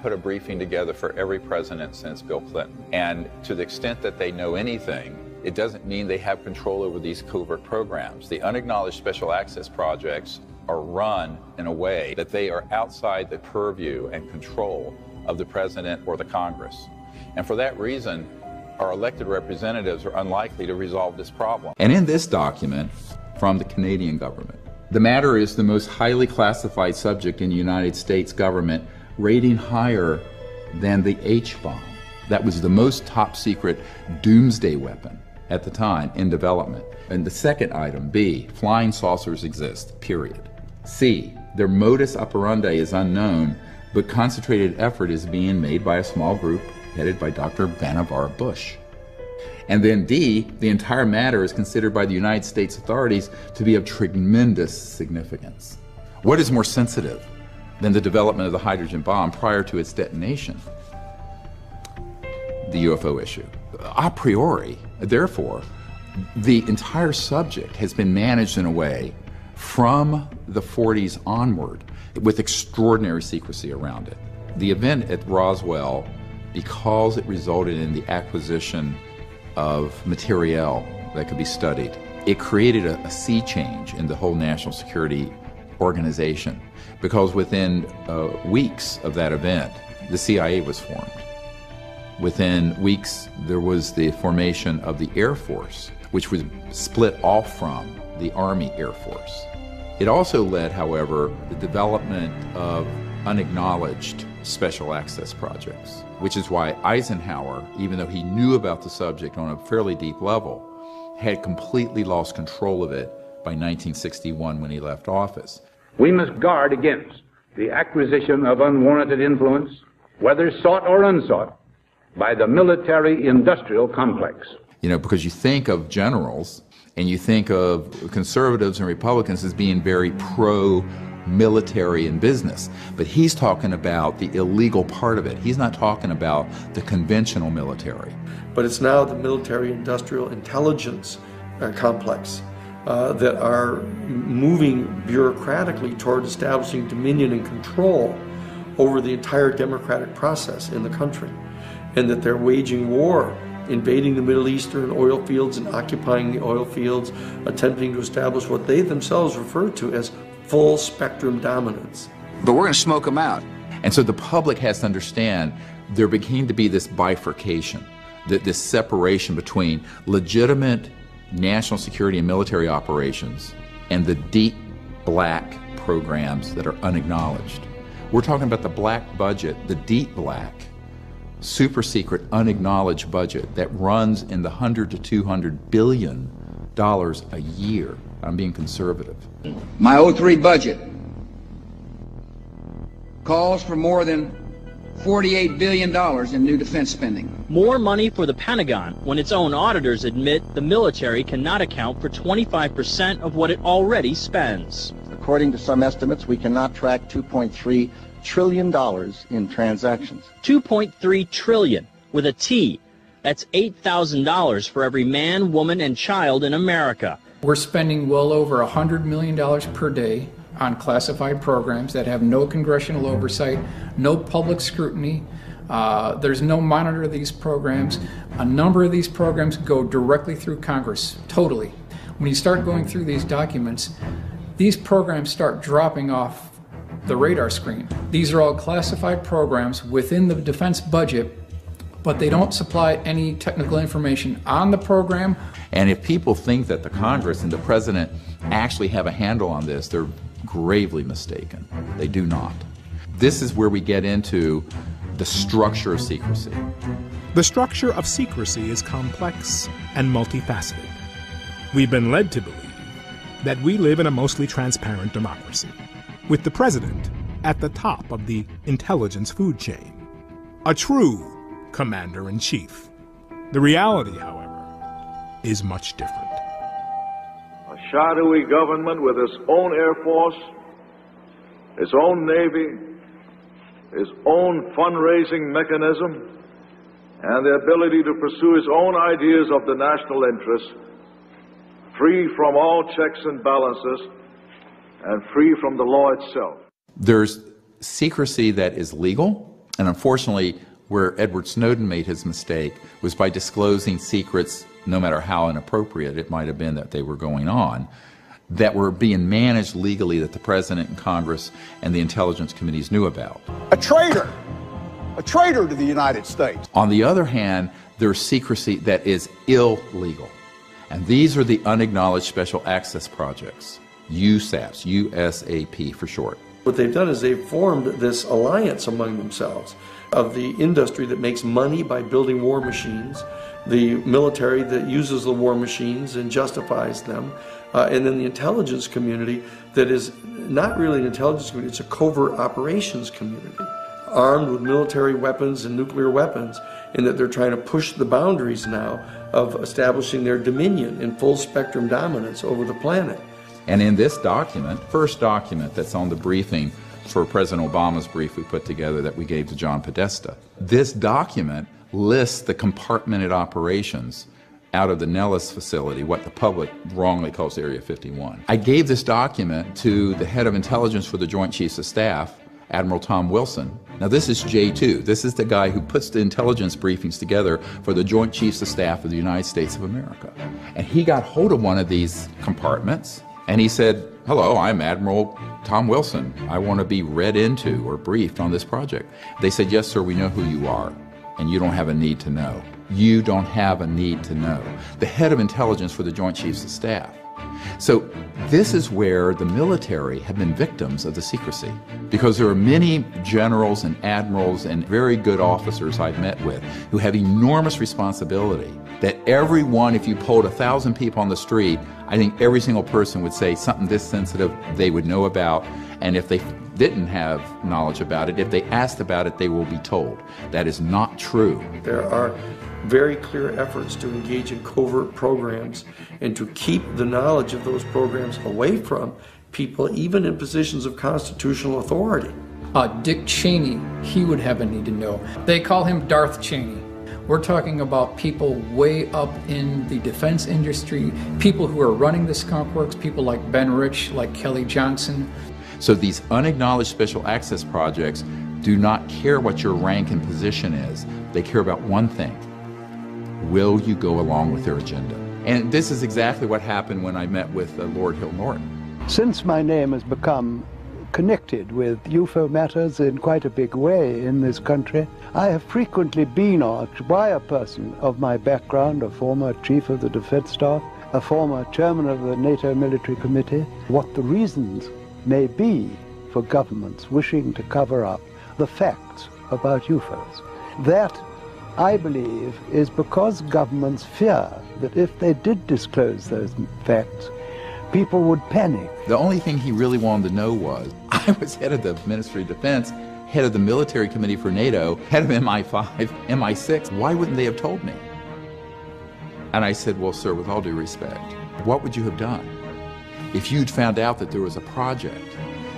put a briefing together for every president since Bill Clinton. And to the extent that they know anything, it doesn't mean they have control over these covert programs. The unacknowledged special access projects are run in a way that they are outside the purview and control of the president or the Congress. And for that reason, our elected representatives are unlikely to resolve this problem. And in this document from the Canadian government, the matter is the most highly classified subject in the United States government, rating higher than the H-bomb. That was the most top secret doomsday weapon at the time in development. And the second item, B, flying saucers exist, period. C, their modus operandi is unknown, but concentrated effort is being made by a small group headed by Dr. Vannevar Bush. And then D, the entire matter is considered by the United States authorities to be of tremendous significance. What is more sensitive than the development of the hydrogen bomb prior to its detonation? The UFO issue. A priori, therefore, the entire subject has been managed in a way from the 40s onward with extraordinary secrecy around it. The event at Roswell, because it resulted in the acquisition of materiel that could be studied, it created a sea change in the whole national security organization, because within weeks of that event, the CIA was formed. Within weeks, there was the formation of the Air Force, which was split off from the Army Air Force. It also led, however, the development of unacknowledged special access projects, which is why Eisenhower, even though he knew about the subject on a fairly deep level, had completely lost control of it by 1961 when he left office. We must guard against the acquisition of unwarranted influence, whether sought or unsought, by the military-industrial complex. You know, because you think of generals and you think of conservatives and Republicans as being very pro-military in business, but he's talking about the illegal part of it. He's not talking about the conventional military. But it's now the military-industrial intelligence complex that are moving bureaucratically toward establishing dominion and control over the entire democratic process in the country, and that they're waging war, invading the Middle Eastern oil fields and occupying the oil fields, attempting to establish what they themselves refer to as full spectrum dominance. But we're going to smoke them out. And so the public has to understand there became to be this bifurcation, this separation between legitimate national security and military operations and the deep black programs that are unacknowledged. We're talking about the black budget, the deep black, super secret, unacknowledged budget that runs in the $100 to $200 billion a year. I'm being conservative. My 03 budget calls for more than $48 billion in new defense spending. More money for the Pentagon when its own auditors admit the military cannot account for 25% of what it already spends. According to some estimates, we cannot track $2.3 trillion in transactions. 2.3 trillion with a T. That's $8,000 for every man, woman, and child in America. We're spending well over $100 million per day on classified programs that have no congressional oversight, no public scrutiny. There's no monitor of these programs. A number of these programs go directly through Congress, totally. When you start going through these documents, these programs start dropping off the radar screen. These are all classified programs within the defense budget, but they don't supply any technical information on the program. And if people think that the Congress and the President actually have a handle on this, they're gravely mistaken. They do not. This is where we get into the structure of secrecy. The structure of secrecy is complex and multifaceted. We've been led to believe that we live in a mostly transparent democracy, with the president at the top of the intelligence food chain, a true commander-in-chief. The reality, however, is much different. A shadowy government with its own Air Force, its own Navy, its own fundraising mechanism, and the ability to pursue its own ideas of the national interest, free from all checks and balances, and free from the law itself. There's secrecy that is legal, And unfortunately, where Edward Snowden made his mistake was by disclosing secrets, no matter how inappropriate it might have been that they were going on, that were being managed legally that the President and Congress and the intelligence committees knew about. A traitor to the United States. On the other hand, there's secrecy that is illegal. And these are the unacknowledged special access projects, USAPs, USAP for short. What they've done is they've formed this alliance among themselves of the industry that makes money by building war machines, the military that uses the war machines and justifies them, and then the intelligence community that is not really an intelligence community, it's a covert operations community, armed with military weapons and nuclear weapons, in that they're trying to push the boundaries now of establishing their dominion and full spectrum dominance over the planet. And in this document, first document that's on the briefing for President Obama's brief we put together that we gave to John Podesta, this document lists the compartmented operations out of the Nellis facility, what the public wrongly calls Area 51. I gave this document to the head of intelligence for the Joint Chiefs of Staff, Admiral Tom Wilson. Now this is J2. This is the guy who puts the intelligence briefings together for the Joint Chiefs of Staff of the United States of America. And he got hold of one of these compartments and he said, "Hello, I'm Admiral Tom Wilson. I want to be read into or briefed on this project." They said, "Yes, sir, we know who you are, and you don't have a need to know." You don't have a need to know. The head of intelligence for the Joint Chiefs of Staff. So this is where the military have been victims of the secrecy, because there are many generals and admirals and very good officers I've met with who have enormous responsibility that everyone, if you polled 1,000 people on the street, I think every single person would say something this sensitive they would know about, and if they didn't have knowledge about it, if they asked about it, they will be told. That is not true. There are very clear efforts to engage in covert programs and to keep the knowledge of those programs away from people, even in positions of constitutional authority. Dick Cheney, he would have a need to know. They call him Darth Cheney. We're talking about people way up in the defense industry, people who are running the skunk works, people like Ben Rich, like Kelly Johnson. So these unacknowledged special access projects do not care what your rank and position is. They care about one thing. Will you go along with their agenda? And this is exactly what happened when I met with Lord Hill Norton. Since my name has become connected with UFO matters in quite a big way in this country, I have frequently been asked by a person of my background, a former chief of the defense staff, a former chairman of the NATO Military Committee, what the reasons may be for governments wishing to cover up the facts about UFOs. That, I believe, is because governments fear that if they did disclose those facts, people would panic. The only thing he really wanted to know was, I was head of the Ministry of Defense, head of the Military Committee for NATO, head of MI5, MI6. Why wouldn't they have told me? And I said, well, sir, with all due respect, what would you have done if you'd found out that there was a project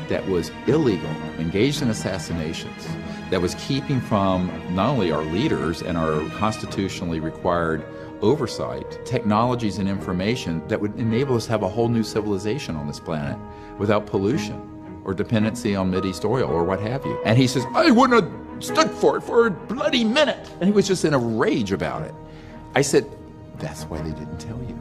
that was illegal, engaged in assassinations, that was keeping from not only our leaders and our constitutionally required oversight, technologies and information that would enable us to have a whole new civilization on this planet without pollution or dependency on Mideast oil or what have you. And he says, I wouldn't have stood for it for a bloody minute. And he was just in a rage about it. I said, that's why they didn't tell you.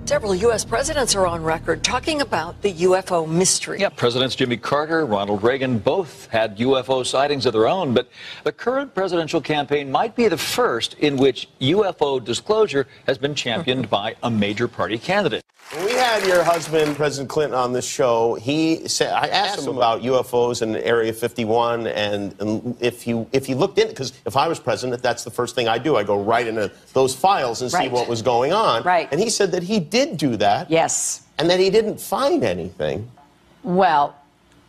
Several U.S. presidents are on record talking about the UFO mystery. Yeah, Presidents Jimmy Carter, Ronald Reagan both had UFO sightings of their own, but the current presidential campaign might be the first in which UFO disclosure has been championed by a major party candidate. When we had your husband, President Clinton, on this show, he said, I asked him about UFOs in Area 51, and if you looked in, because if I was president, that's the first thing I do. I go right into those files and see what was going on. Right. And he said that he did do that. Yes. And that he didn't find anything. Well,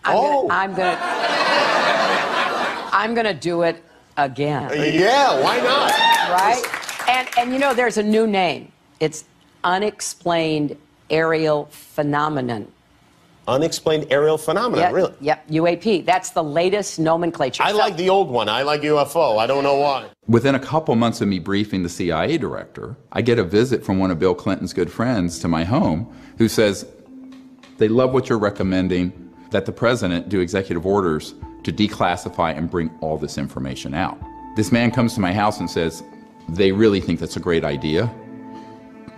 I'm gonna do it again. Yeah, why not? Right? And you know, there's a new name. It's unexplained aerial phenomenon. Unexplained aerial phenomenon, really? Yep, UAP. That's the latest nomenclature. I like the old one. I like UFO. I don't know why. Within a couple months of me briefing the CIA director, I get a visit from one of Bill Clinton's good friends to my home who says, they love what you're recommending, that the president do executive orders to declassify and bring all this information out. This man comes to my house and says, they really think that's a great idea.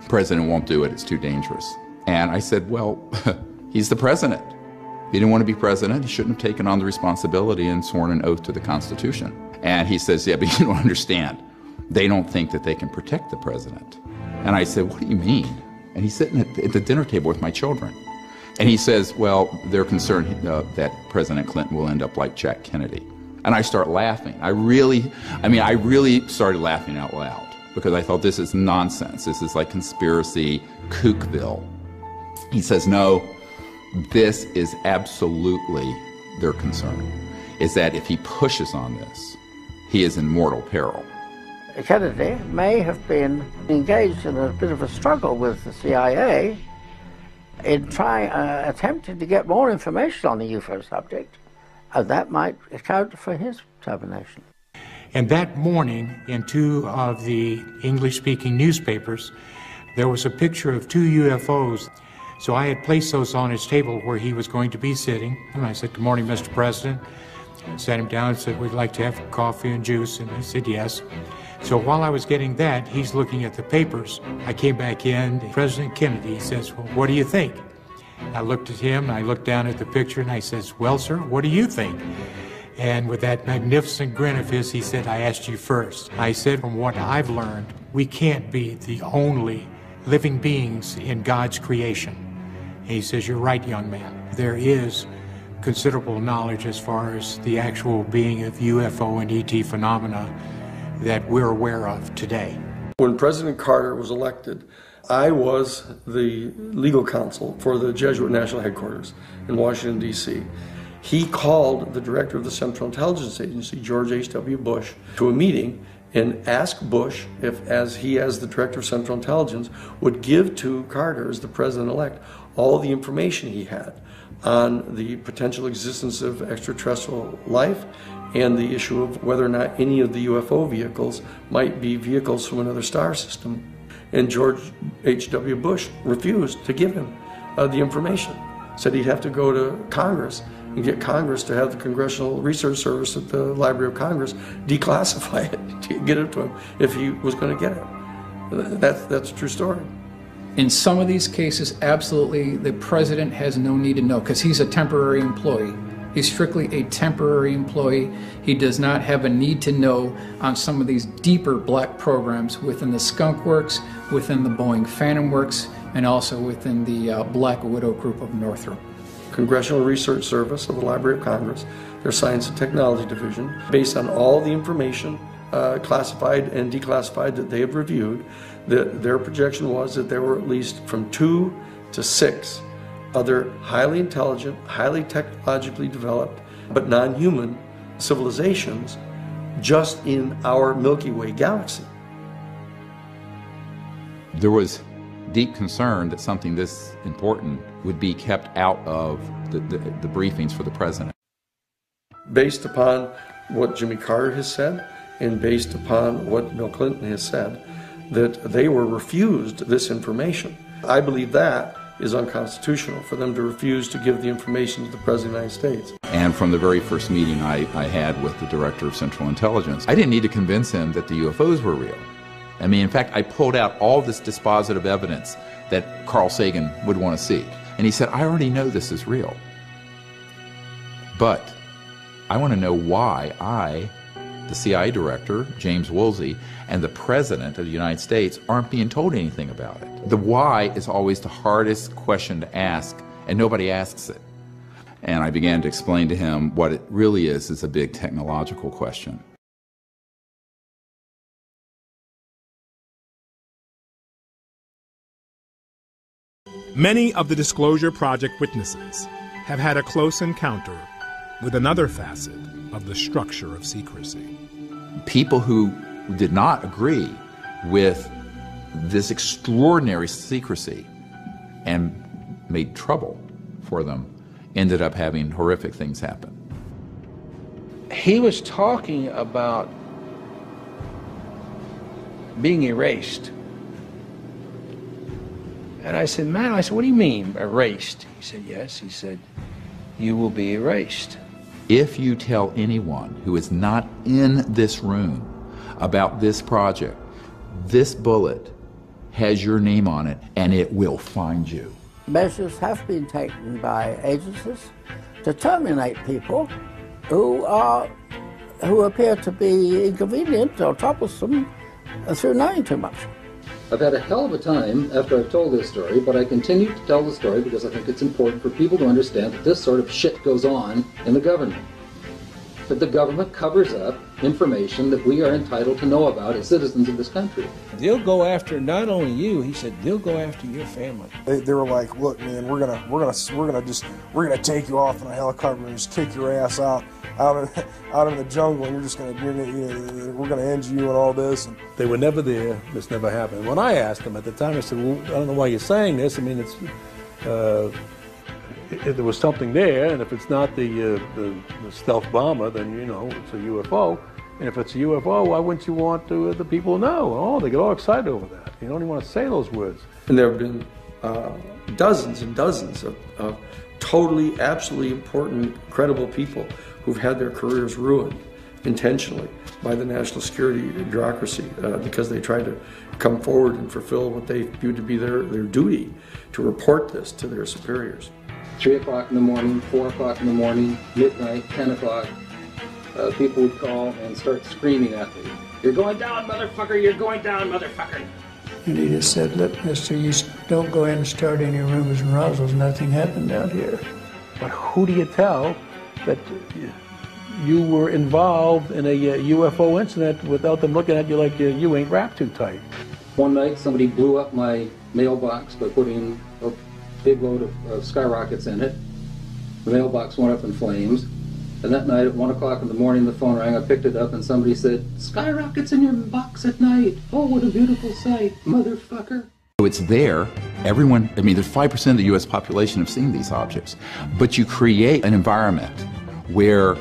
The president won't do it, it's too dangerous. And I said, well, he's the president. If he didn't want to be president, he shouldn't have taken on the responsibility and sworn an oath to the Constitution. And he says, yeah, but you don't understand. They don't think that they can protect the president. And I said, what do you mean? And he's sitting at the dinner table with my children. And he says, well, they're concerned that President Clinton will end up like Jack Kennedy. And I start laughing. I really started laughing out loud because I thought this is nonsense. This is like conspiracy kookville. He says, no, this is absolutely their concern, is that if he pushes on this, he is in mortal peril. Kennedy may have been engaged in a bit of a struggle with the CIA in attempting to get more information on the UFO subject, and that might account for his termination. And that morning, in 2 of the English-speaking newspapers, there was a picture of 2 UFOs. So I had placed those on his table where he was going to be sitting, and I said, "Good morning, Mr. President." I sat him down and said, "We'd like to have coffee and juice," and he said yes. So while I was getting that, he's looking at the papers. I came back in, President Kennedy says, "Well, what do you think?" I looked at him, and I looked down at the picture, and I says, "Well, sir, what do you think?" And with that magnificent grin of his, he said, "I asked you first." I said, "From what I've learned, we can't be the only living beings in God's creation." And he says, "You're right, young man. There is considerable knowledge as far as the actual being of UFO and ET phenomena that we're aware of today." When President Carter was elected, I was the legal counsel for the Jesuit National Headquarters in Washington, D.C. He called the director of the Central Intelligence Agency, George H.W. Bush, to a meeting and asked Bush if, as the director of Central Intelligence, would give to Carter, as the president-elect, all the information he had on the potential existence of extraterrestrial life and the issue of whether or not any of the UFO vehicles might be vehicles from another star system. And George H.W. Bush refused to give him the information. Said he'd have to go to Congress and get Congress to have the Congressional Research Service at the Library of Congress declassify it to get it to him if he was going to get it. That's a true story. In some of these cases, absolutely, the president has no need to know because he's a temporary employee. He's strictly a temporary employee. He does not have a need to know on some of these deeper black programs within the Skunk Works, within the Boeing Phantom Works, and also within the Black Widow Group of Northrop. Congressional Research Service of the Library of Congress, their Science and Technology Division, based on all the information classified and declassified that they have reviewed, their projection was that there were at least from 2 to 6 other highly intelligent, highly technologically developed, but non-human civilizations just in our Milky Way galaxy. There was deep concern that something this important would be kept out of the briefings for the president. Based upon what Jimmy Carter has said and based upon what Bill Clinton has said, that they were refused this information. I believe that is unconstitutional for them to refuse to give the information to the President of the United States. And from the very first meeting I had with the Director of Central Intelligence, I didn't need to convince him that the UFOs were real. I mean, in fact, I pulled out all this dispositive evidence that Carl Sagan would want to see. And he said, "I already know this is real. But I want to know why the CIA director, James Woolsey, and the President of the United States aren't being told anything about it." The why is always the hardest question to ask, and nobody asks it. And I began to explain to him what it really is a big technological question. Many of the Disclosure Project witnesses have had a close encounter with another facet of the structure of secrecy. People who did not agree with this extraordinary secrecy and made trouble for them ended up having horrific things happen. He was talking about being erased. And I said, "Man," I said, "what do you mean, erased?" He said, "Yes." He said, you will be erased. If you tell anyone who is not in this room about this project, this bullet has your name on it and it will find you. Measures have been taken by agencies to terminate people who appear to be inconvenient or troublesome through knowing too much. I've had a hell of a time after I've told this story, but I continue to tell the story because I think it's important for people to understand that this sort of shit goes on in the government. That the government covers up information that we are entitled to know about as citizens of this country. They'll go after not only you, he said, they'll go after your family. They were like, look, man, we're gonna take you off in a helicopter and just kick your ass out in the jungle, and we're gonna end you and all this. And they were never there. This never happened. When I asked them at the time, I said, well, I don't know why you're saying this. I mean, it's if there was something there, and if it's not the stealth bomber, then it's a UFO. And if it's a UFO, why wouldn't you want the people to know? Oh, they get all excited over that. You don't even want to say those words. And there have been dozens and dozens of totally, absolutely important, credible people who've had their careers ruined intentionally by the national security bureaucracy because they tried to come forward and fulfill what they viewed to be their duty to report this to their superiors. 3 o'clock in the morning, 4 o'clock in the morning, midnight, 10 o'clock, people would call and start screaming at me. You're going down, motherfucker! You're going down, motherfucker! And he just said, look, mister, you don't go in and start any rumors and razzles. Nothing happened out here. But who do you tell that you were involved in a UFO incident without them looking at you like you ain't wrapped too tight? One night, somebody blew up my mailbox by putting a big load of skyrockets in it. The mailbox went up in flames. And that night at 1 o'clock in the morning, the phone rang. I picked it up and somebody said, skyrockets in your box at night. Oh, what a beautiful sight, motherfucker. So it's there. Everyone, I mean, there's 5% of the U.S. population have seen these objects. But you create an environment where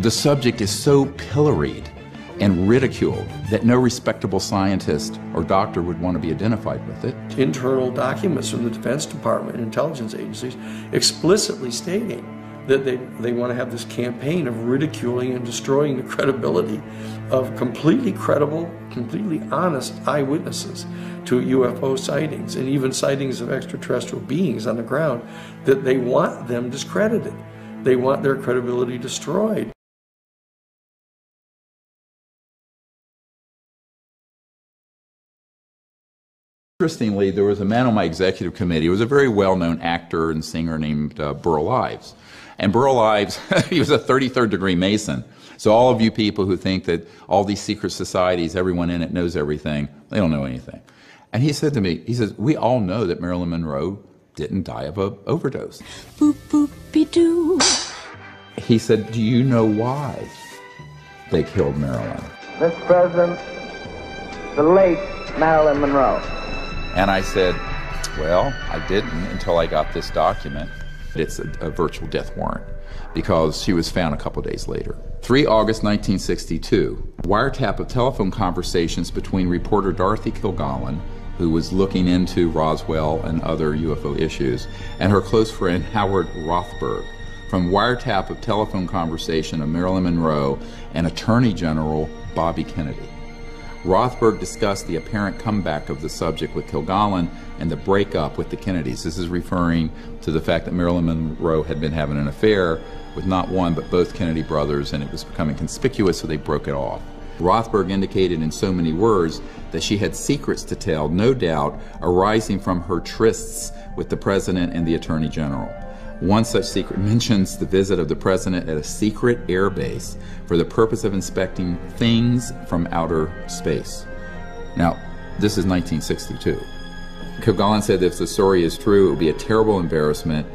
the subject is so pilloried and ridiculed that no respectable scientist or doctor would want to be identified with it. Internal documents from the Defense Department and intelligence agencies explicitly stating that they want to have this campaign of ridiculing and destroying the credibility of completely credible, completely honest eyewitnesses to UFO sightings and even sightings of extraterrestrial beings on the ground, that they want them discredited. They want their credibility destroyed. Interestingly, there was a man on my executive committee. He was a very well-known actor and singer named Burl Ives. And Burl Ives, he was a 33rd degree Mason. So all of you people who think that all these secret societies, everyone in it knows everything, they don't know anything. And he said to me, he says, we all know that Marilyn Monroe didn't die of an overdose. Boop, boop-be-doo. He said, do you know why they killed Marilyn? Mr. President, the late Marilyn Monroe. And I said, well, I didn't until I got this document. It's a virtual death warrant because she was found a couple days later. 3 August 1962, wiretap of telephone conversations between reporter Dorothy Kilgallen, who was looking into Roswell and other UFO issues, and her close friend Howard Rothberg, from wiretap of telephone conversation of Marilyn Monroe and Attorney General Bobby Kennedy. Rothberg discussed the apparent comeback of the subject with Kilgallen and the breakup with the Kennedys. This is referring to the fact that Marilyn Monroe had been having an affair with not one but both Kennedy brothers, and it was becoming conspicuous, so they broke it off. Rothberg indicated in so many words that she had secrets to tell, no doubt arising from her trysts with the President and the Attorney General. One such secret mentions the visit of the President at a secret air base for the purpose of inspecting things from outer space. Now, this is 1962. Kilgallen said that if the story is true, it would be a terrible embarrassment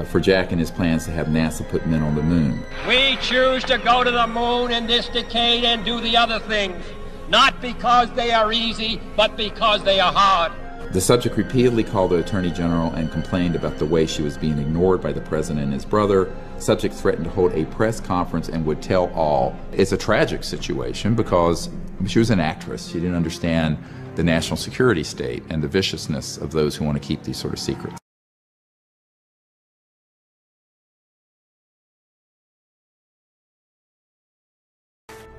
for Jack and his plans to have NASA put men on the moon. We choose to go to the moon in this decade and do the other things, not because they are easy, but because they are hard. The subject repeatedly called the Attorney General and complained about the way she was being ignored by the President and his brother. The subject threatened to hold a press conference and would tell all. It's a tragic situation because she was an actress. She didn't understand the national security state and the viciousness of those who want to keep these sort of secrets.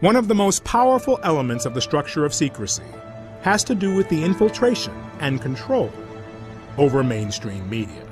One of the most powerful elements of the structure of secrecy has to do with the infiltration and control over mainstream media.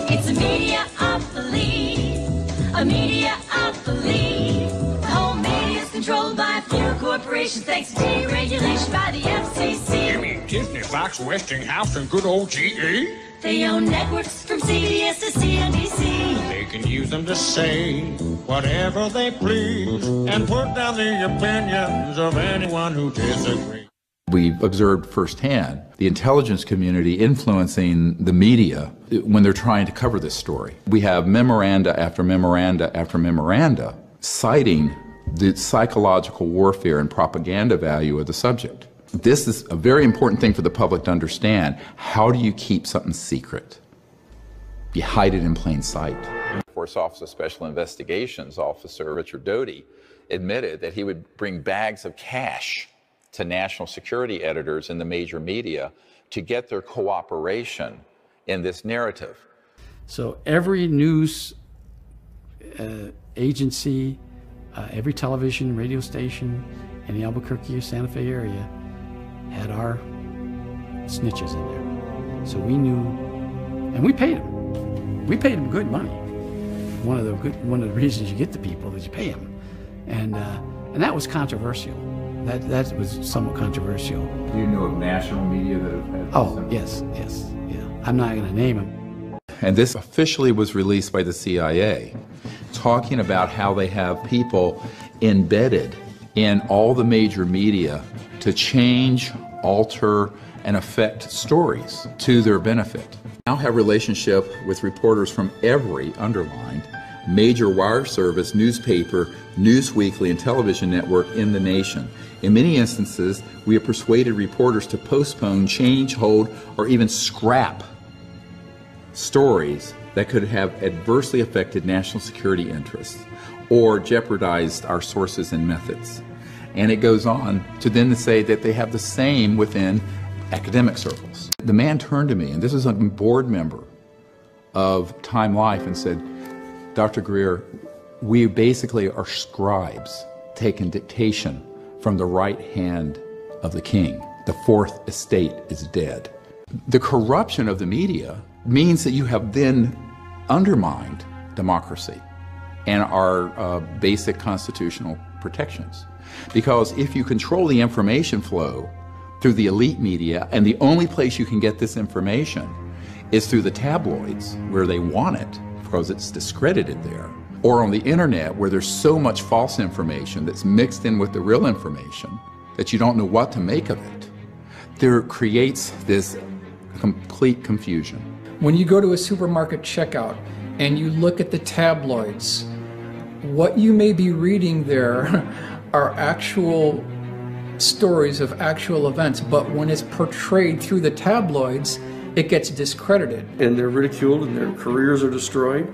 It's a media of belief, a media of belief. The whole media is controlled by a few corporations thanks to deregulation by the FCC. You mean Disney, Fox, Westinghouse, and good old GE? They own networks from CBS to CNBC. They can use them to say whatever they please and put down the opinions of anyone who disagrees. We've observed firsthand the intelligence community influencing the media when they're trying to cover this story. We have memoranda after memoranda after memoranda citing the psychological warfare and propaganda value of the subject. This is a very important thing for the public to understand. How do you keep something secret? You hide it in plain sight. Air Force Office of Special Investigations Officer Richard Doty admitted that he would bring bags of cash to national security editors in the major media to get their cooperation in this narrative. So every news agency, every television, radio station in the Albuquerque or Santa Fe area had our snitches in there. So we knew, and we paid them. We paid them good money. One of the reasons you get the people is you pay them, and that was controversial. That was somewhat controversial. Do you know of national media that have had? Oh, yes, yeah. I'm not going to name them. And this officially was released by the CIA, talking about how they have people embedded in all the major media to change, alter, and affect stories to their benefit. Now have relationship with reporters from every underlined major wire service, newspaper, news weekly, and television network in the nation. In many instances, we have persuaded reporters to postpone, change, hold, or even scrap stories that could have adversely affected national security interests or jeopardized our sources and methods. And it goes on to then say that they have the same within academic circles. The man turned to me, and this is a board member of Time Life, and said, Dr. Greer, we basically are scribes taking dictation from the right hand of the king. The fourth estate is dead. The corruption of the media means that you have then undermined democracy and our basic constitutional protections. Because if you control the information flow through the elite media, and the only place you can get this information is through the tabloids where they want it because it's discredited there, or on the internet where there's so much false information that's mixed in with the real information that you don't know what to make of it, there creates this complete confusion. When you go to a supermarket checkout and you look at the tabloids, what you may be reading there are actual stories of actual events, but when it's portrayed through the tabloids, it gets discredited. And they're ridiculed and their careers are destroyed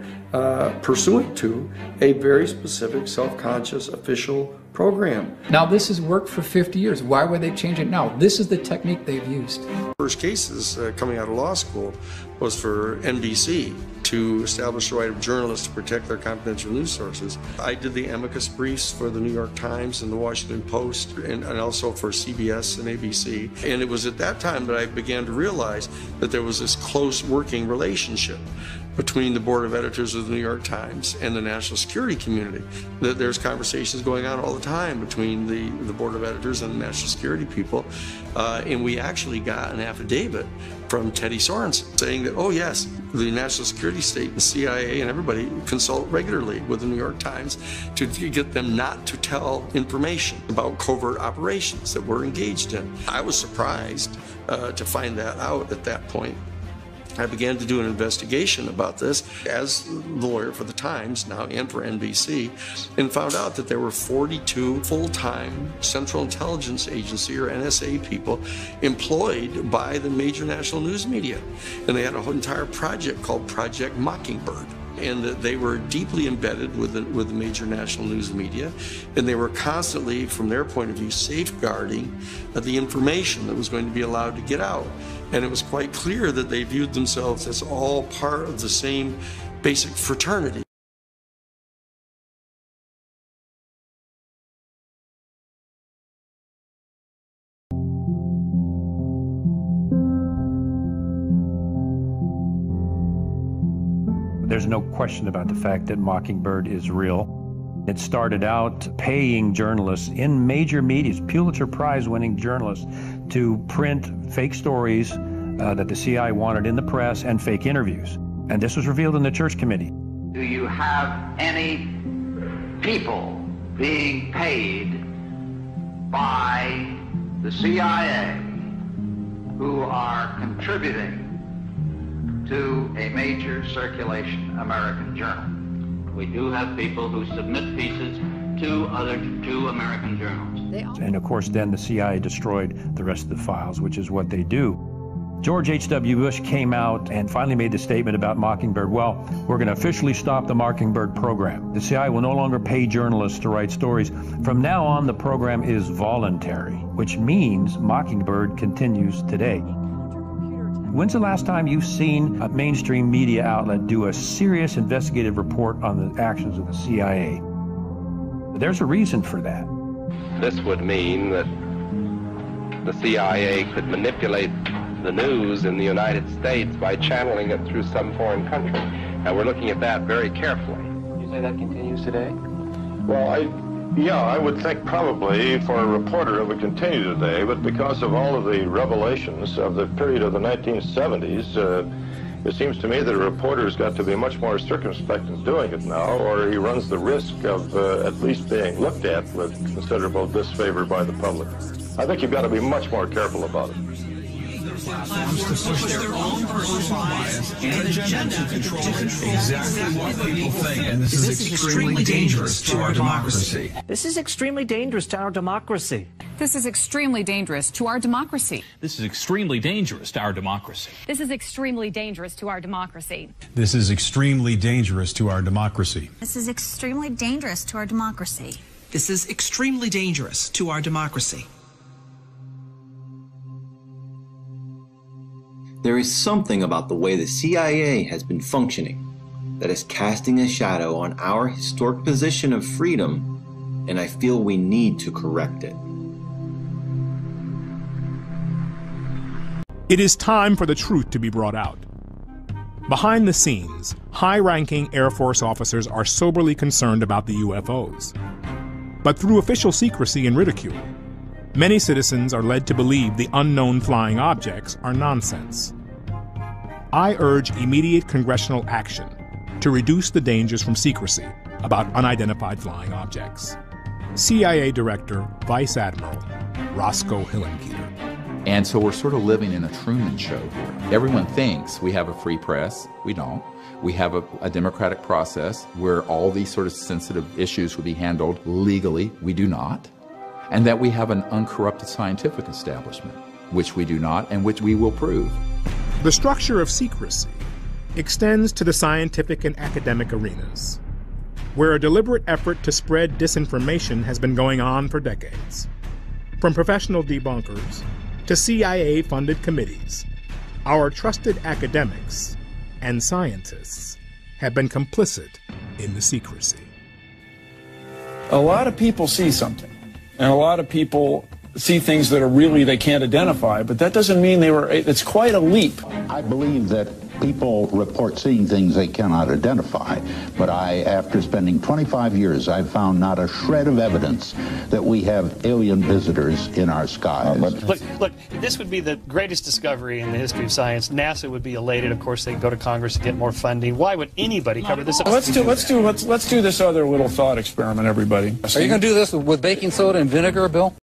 pursuant to a very specific self-conscious official program. Now this has worked for 50 years. Why would they change it now? This is the technique they've used. First cases coming out of law school was for NBC to establish the right of journalists to protect their confidential news sources. I did the amicus briefs for the New York Times and the Washington Post, and also for CBS and ABC. And it was at that time that I began to realize that there was this close working relationship between the board of editors of the New York Times and the national security community. That there's conversations going on all the time between the board of editors and the national security people. And we actually got an affidavit from Teddy Sorensen saying that, oh yes, the national security state, the CIA, and everybody consult regularly with the New York Times to get them not to tell information about covert operations that we're engaged in. I was surprised to find that out at that point. I began to do an investigation about this as the lawyer for the Times now and for NBC, and found out that there were 42 full-time Central Intelligence Agency or NSA people employed by the major national news media. And they had a whole entire project called Project Mockingbird. And that they were deeply embedded with the major national news media, and they were constantly, from their point of view, safeguarding the information that was going to be allowed to get out. And it was quite clear that they viewed themselves as all part of the same basic fraternity. There's no question about the fact that Mockingbird is real. It started out paying journalists in major media, Pulitzer Prize-winning journalists, to print fake stories that the CIA wanted in the press and fake interviews. And this was revealed in the Church Committee. Do you have any people being paid by the CIA who are contributing to a major circulation American journal? We do have people who submit pieces to American journals. And of course, then the CIA destroyed the rest of the files, which is what they do. George H.W. Bush came out and finally made the statement about Mockingbird. Well, we're going to officially stop the Mockingbird program. The CIA will no longer pay journalists to write stories. From now on, the program is voluntary, which means Mockingbird continues today. When's the last time you've seen a mainstream media outlet do a serious investigative report on the actions of the CIA? There's a reason for that. This would mean that the CIA could manipulate the news in the United States by channeling it through some foreign country. And we're looking at that very carefully. You say that continues today? Well, I would think probably for a reporter it would continue today, but because of all of the revelations of the period of the 1970s, it seems to me that a reporter's got to be much more circumspect in doing it now, or he runs the risk of at least being looked at with considerable disfavor by the public. I think you've got to be much more careful about it. Platforms to push their own personal bias and agenda to control exactly what people think. And this is extremely dangerous to our democracy. This is extremely dangerous to our democracy. This is extremely dangerous to our democracy. This is extremely dangerous to our democracy. This is extremely dangerous to our democracy. This is extremely dangerous to our democracy. This is extremely dangerous to our democracy. This is extremely dangerous to our democracy. There is something about the way the CIA has been functioning that is casting a shadow on our historic position of freedom, and I feel we need to correct it. It is time for the truth to be brought out. Behind the scenes, high-ranking Air Force officers are soberly concerned about the UFOs. But through official secrecy and ridicule, many citizens are led to believe the unknown flying objects are nonsense. I urge immediate congressional action to reduce the dangers from secrecy about unidentified flying objects. CIA Director, Vice Admiral Roscoe Hillenkoetter. And so we're sort of living in a Truman Show here. Everyone thinks we have a free press. We don't. We have a democratic process where all these sort of sensitive issues will be handled legally. We do not. And that we have an uncorrupted scientific establishment, which we do not, and which we will prove. The structure of secrecy extends to the scientific and academic arenas, where a deliberate effort to spread disinformation has been going on for decades. From professional debunkers to CIA-funded committees, our trusted academics and scientists have been complicit in the secrecy. A lot of people see something. And a lot of people see things that are really they can't identify, but that doesn't mean it's quite a leap. I believe that people report seeing things they cannot identify, but after spending 25 years, I've found not a shred of evidence that we have alien visitors in our skies. Look, this would be the greatest discovery in the history of science. NASA would be elated. Of course, they'd go to Congress to get more funding. Why would anybody cover this? Let's do this other little thought experiment, everybody. Are you going to do this with baking soda and vinegar, Bill?